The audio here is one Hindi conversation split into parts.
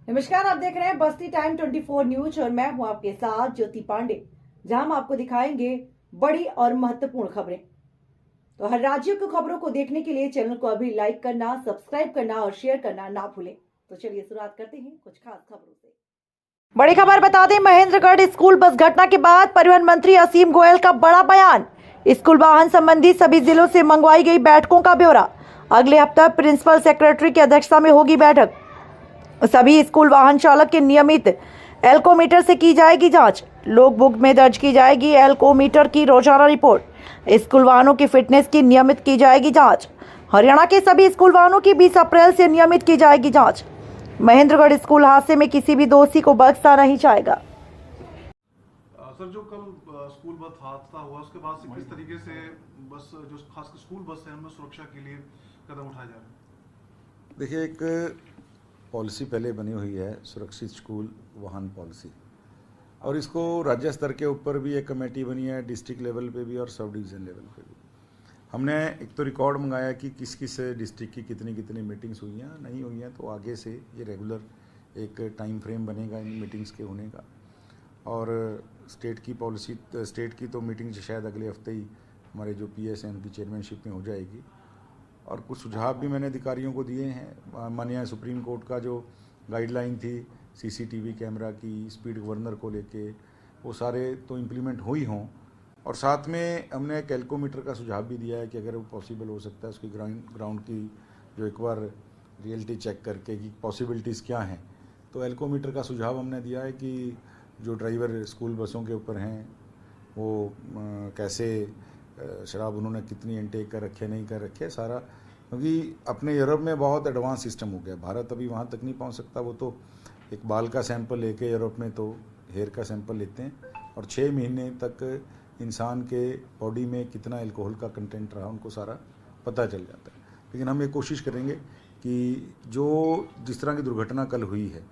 नमस्कार, आप देख रहे हैं बस्ती टाइम 24 न्यूज और मैं हूं आपके साथ ज्योति पांडे, जहां हम आपको दिखाएंगे बड़ी और महत्वपूर्ण खबरें। तो हर राज्य की खबरों को देखने के लिए चैनल को अभी लाइक करना, सब्सक्राइब करना और शेयर करना ना भूलें। तो चलिए शुरुआत करते हैं कुछ खास खबरों से। बड़ी खबर बता दें, महेंद्रगढ़ स्कूल बस घटना के बाद परिवहन मंत्री असीम गोयल का बड़ा बयान। स्कूल वाहन संबंधी सभी जिलों से मंगवाई गई बैठकों का ब्यौरा। अगले हफ्ते प्रिंसिपल सेक्रेटरी की अध्यक्षता में होगी बैठक। सभी स्कूल वाहन चालक के नियमित एल्कोमीटर से की जाएगी जांच। लॉग बुक में दर्ज की जाएगी एल्कोमीटर की रोजाना रिपोर्ट। स्कूल वाहनों की फिटनेस की नियमित की जाएगी जांच। हरियाणा के सभी स्कूल वाहनों की 20 अप्रैल से नियमित की जाएगी जांच। महेंद्रगढ़ स्कूल हादसे में किसी भी दोषी को बख्शा नहीं जाएगा। सर, जो कल स्कूल बस हादसा हुआ उसके बाद से किस तरीके से बस जो खासकर स्कूल बस है उनमें सुरक्षा के लिए कदम उठाए जा रहे हैं? देखिए, एक पॉलिसी पहले बनी हुई है, सुरक्षित स्कूल वाहन पॉलिसी, और इसको राज्य स्तर के ऊपर भी एक कमेटी बनी है, डिस्ट्रिक्ट लेवल पे भी और सब डिवीज़न लेवल पे भी। हमने एक तो रिकॉर्ड मंगाया कि किस किस डिस्ट्रिक्ट की कितनी कितनी मीटिंग्स हुई हैं, नहीं हुई हैं, तो आगे से ये रेगुलर एक टाइम फ्रेम बनेगा इन मीटिंग्स के होने का। और स्टेट की पॉलिसी, स्टेट की तो मीटिंग शायद अगले हफ्ते ही हमारे जो पीएस हैं उनकी चेयरमैनशिप में हो जाएगी। और कुछ सुझाव भी मैंने अधिकारियों को दिए हैं। माननीय सुप्रीम कोर्ट का जो गाइडलाइन थी सीसीटीवी कैमरा की, स्पीड गवर्नर को लेके, वो सारे तो इम्प्लीमेंट हो ही हों। और साथ में हमने एक एल्कोमीटर का सुझाव भी दिया है कि अगर वो पॉसिबल हो सकता है उसकी ग्राउंड की जो एक बार रियलिटी चेक करके कि पॉसिबिलिटीज़ क्या हैं, तो एल्कोमीटर का सुझाव हमने दिया है कि जो ड्राइवर स्कूल बसों के ऊपर हैं वो कैसे शराब उन्होंने कितनी इनटेक कर रखे नहीं कर रखे सारा, क्योंकि अपने यूरोप में बहुत एडवांस सिस्टम हो गया, भारत अभी वहाँ तक नहीं पहुँच सकता। वो तो एक बाल का सैंपल लेके यूरोप में तो हेयर का सैंपल लेते हैं और 6 महीने तक इंसान के बॉडी में कितना अल्कोहल का कंटेंट रहा उनको सारा पता चल जाता है। लेकिन हम ये कोशिश करेंगे कि जो जिस तरह की दुर्घटना कल हुई है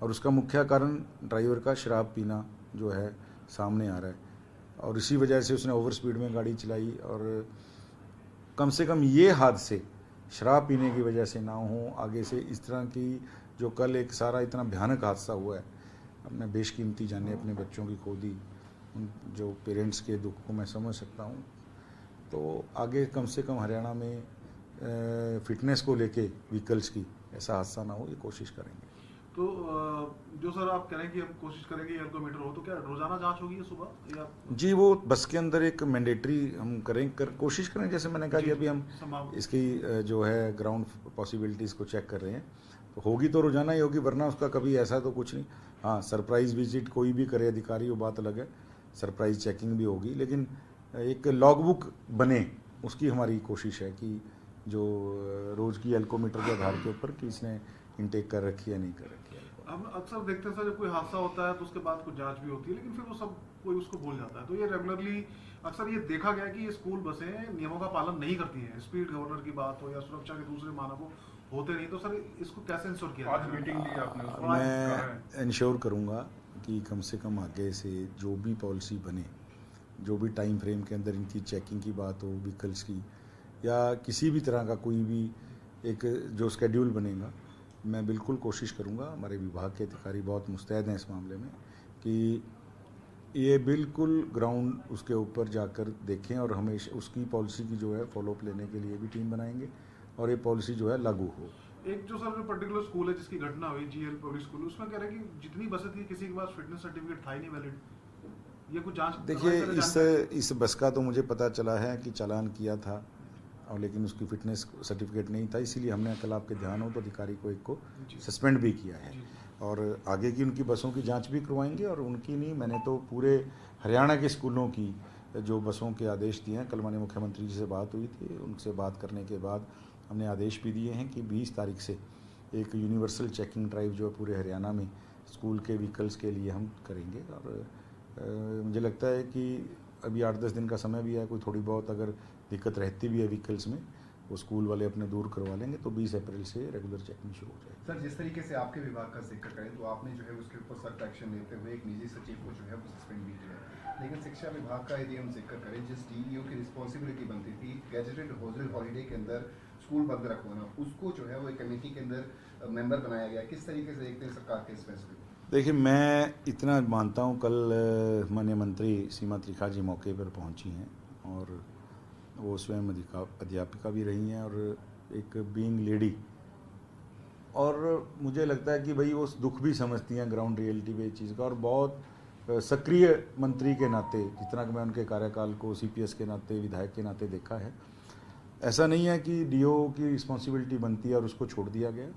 और उसका मुख्य कारण ड्राइवर का शराब पीना जो है सामने आ रहा है और इसी वजह से उसने ओवर स्पीड में गाड़ी चलाई, और कम से कम ये हादसे शराब पीने की वजह से ना हो आगे से। इस तरह की जो कल एक सारा इतना भयानक हादसा हुआ है, अपने बेशकीमती जाने अपने बच्चों की खो दी, उन जो पेरेंट्स के दुख को मैं समझ सकता हूँ। तो आगे कम से कम हरियाणा में फिटनेस को लेके व्हीकल्स की ऐसा हादसा ना हो, ये कोशिश करेंगे। तो जो सर आप कह रहे हैं कि हम कोशिश करेंगे एल्कोमीटर हो, तो क्या रोजाना जांच होगी सुबह या? जी, वो बस के अंदर एक मैंडेटरी हम कोशिश करें, जैसे मैंने कहा कि अभी हम इसकी जो है ग्राउंड पॉसिबिलिटीज़ को चेक कर रहे हैं, तो होगी तो रोजाना ही होगी, वरना उसका कभी ऐसा तो कुछ नहीं। हाँ, सरप्राइज विजिट कोई भी करे अधिकारी, वो बात अलग है, सरप्राइज चेकिंग भी होगी, लेकिन एक लॉग बुक बने उसकी हमारी कोशिश है कि जो रोज़ की एल्कोमीटर के आधार के ऊपर कि इसने इनटेक कर रखी है नहीं कर रखी है। हम अक्सर देखते हैं सर, जब कोई हादसा होता है तो उसके बाद कुछ जांच भी होती है, लेकिन फिर वो सब कोई उसको भूल जाता है। तो ये रेगुलरली अक्सर ये देखा गया कि ये स्कूल बसें नियमों का पालन नहीं करती हैं, स्पीड गवर्नर की बात हो या सुरक्षा के दूसरे मानकों होते नहीं। तो सर इसको कैसे इंश्योर किया? आज मीटिंग ली आपने? मैं इंश्योर करूँगा कि कम से कम आगे से जो भी पॉलिसी बने, जो भी टाइम फ्रेम के अंदर इनकी चेकिंग की बात हो, व्हीकल्स की या किसी भी तरह का कोई भी एक जो स्केड्यूल बनेगा, मैं बिल्कुल कोशिश करूँगा, हमारे विभाग के अधिकारी बहुत मुस्तैद हैं इस मामले में, कि ये बिल्कुल ग्राउंड उसके ऊपर जाकर देखें और हमेशा उसकी पॉलिसी की जो है फॉलोअप लेने के लिए भी टीम बनाएंगे और ये पॉलिसी जो है लागू हो। एक जो सर पर्टिकुलर स्कूल है जिसकी घटना हुई, जीएल पब्लिक स्कूल, उसमें कह रहे हैं कि जितनी बसें थी किसी के पास फिटनेस सर्टिफिकेट था ही नहीं वैलिड। ये कुछ जांच? देखिए, इस बस का तो मुझे पता चला है कि चालान किया था और लेकिन उसकी फिटनेस सर्टिफिकेट नहीं था, इसीलिए हमने कल आपके ध्यान हो तो अधिकारी को एक को सस्पेंड भी किया है और आगे की उनकी बसों की जांच भी करवाएंगे। और उनकी नहीं, मैंने तो पूरे हरियाणा के स्कूलों की जो बसों के आदेश दिए हैं, कल माननीय मुख्यमंत्री जी से बात हुई थी, उनसे बात करने के बाद हमने आदेश भी दिए हैं कि 20 तारीख से एक यूनिवर्सल चेकिंग ड्राइव जो है पूरे हरियाणा में स्कूल के व्हीकल्स के लिए हम करेंगे। और मुझे लगता है कि अभी 8-10 दिन का समय भी है, कोई थोड़ी बहुत अगर दिक्कत रहती भी है व्हीकल्स में, वो स्कूल वाले अपने दूर करवा लेंगे, तो 20 अप्रैल से रेगुलर चेकिंग शुरू हो जाएगी। सर, जिस तरीके से आपके विभाग का जिक्र करें तो आपने जो है उसके ऊपर सख्त एक्शन लेते हुए एक निजी सचिव को जो है वो सस्पेंड भी किया, लेकिन शिक्षा विभाग का यदि हम जिक्र करें, जिस डीईओ की रिस्पॉन्सिबिलिटी बनती थी गैजेटेड हॉलिडे के अंदर स्कूल बंद रखो ना, उसको जो है वो एक कमेटी के अंदर मेंबर बनाया गया, किस तरीके से देखते हैं सरकार के इस फैसले को? देखिए, मैं इतना मानता हूँ, कल माननीय मंत्री सीमा त्रिखा जी मौके पर पहुँची हैं और वो स्वयं अध्यापिका भी रही हैं और एक बीइंग लेडी, और मुझे लगता है कि भाई वो दुख भी समझती हैं ग्राउंड रियलिटी पे चीज़ का, और बहुत सक्रिय मंत्री के नाते, जितना कि मैं उनके कार्यकाल को सीपीएस के नाते, विधायक के नाते देखा है, ऐसा नहीं है कि डीओ की रिस्पॉन्सिबिलिटी बनती है और उसको छोड़ दिया गया।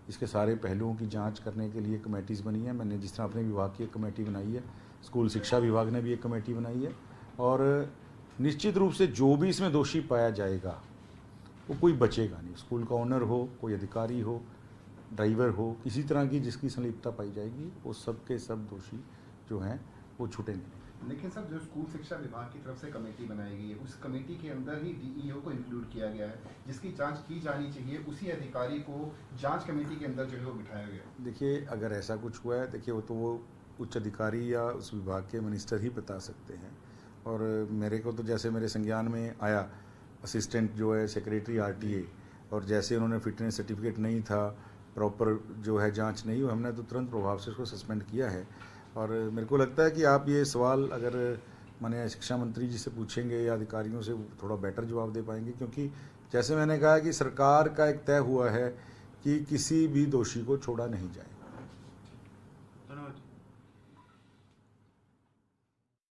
इसके सारे पहलुओं की जांच करने के लिए कमेटीज़ बनी है। मैंने जिस तरह अपने विभाग की एक कमेटी बनाई है, स्कूल शिक्षा विभाग ने भी एक कमेटी बनाई है, और निश्चित रूप से जो भी इसमें दोषी पाया जाएगा वो कोई बचेगा नहीं। स्कूल का ओनर हो, कोई अधिकारी हो, ड्राइवर हो, किसी तरह की जिसकी संलिप्तता पाई जाएगी, वो सब के सब दोषी जो हैं वो छूटेंगे। लेकिन सर, जो स्कूल शिक्षा विभाग की तरफ से कमेटी बनाई गई है, उस कमेटी के अंदर ही डीईओ को इंक्लूड किया गया है, जिसकी जांच की जानी चाहिए, उसी अधिकारी को जांच कमेटी के अंदर जो है वो बिठाया गया। देखिए, अगर ऐसा कुछ हुआ है, देखिए वो तो वो उच्च अधिकारी या उस विभाग के मिनिस्टर ही बता सकते हैं, और मेरे को तो जैसे मेरे संज्ञान में आया असिस्टेंट जो है सेक्रेटरी आरटीए, और जैसे उन्होंने फिटनेस सर्टिफिकेट नहीं था, प्रॉपर जो है जांच नहीं हुई, हमने तो तुरंत प्रभाव से उसको सस्पेंड किया है। और मेरे को लगता है कि आप ये सवाल अगर माननीय शिक्षा मंत्री जी से पूछेंगे या अधिकारियों से, थोड़ा बेटर जवाब दे पाएंगे, क्योंकि जैसे मैंने कहा कि सरकार का एक तय हुआ है कि किसी भी दोषी को छोड़ा नहीं जाए।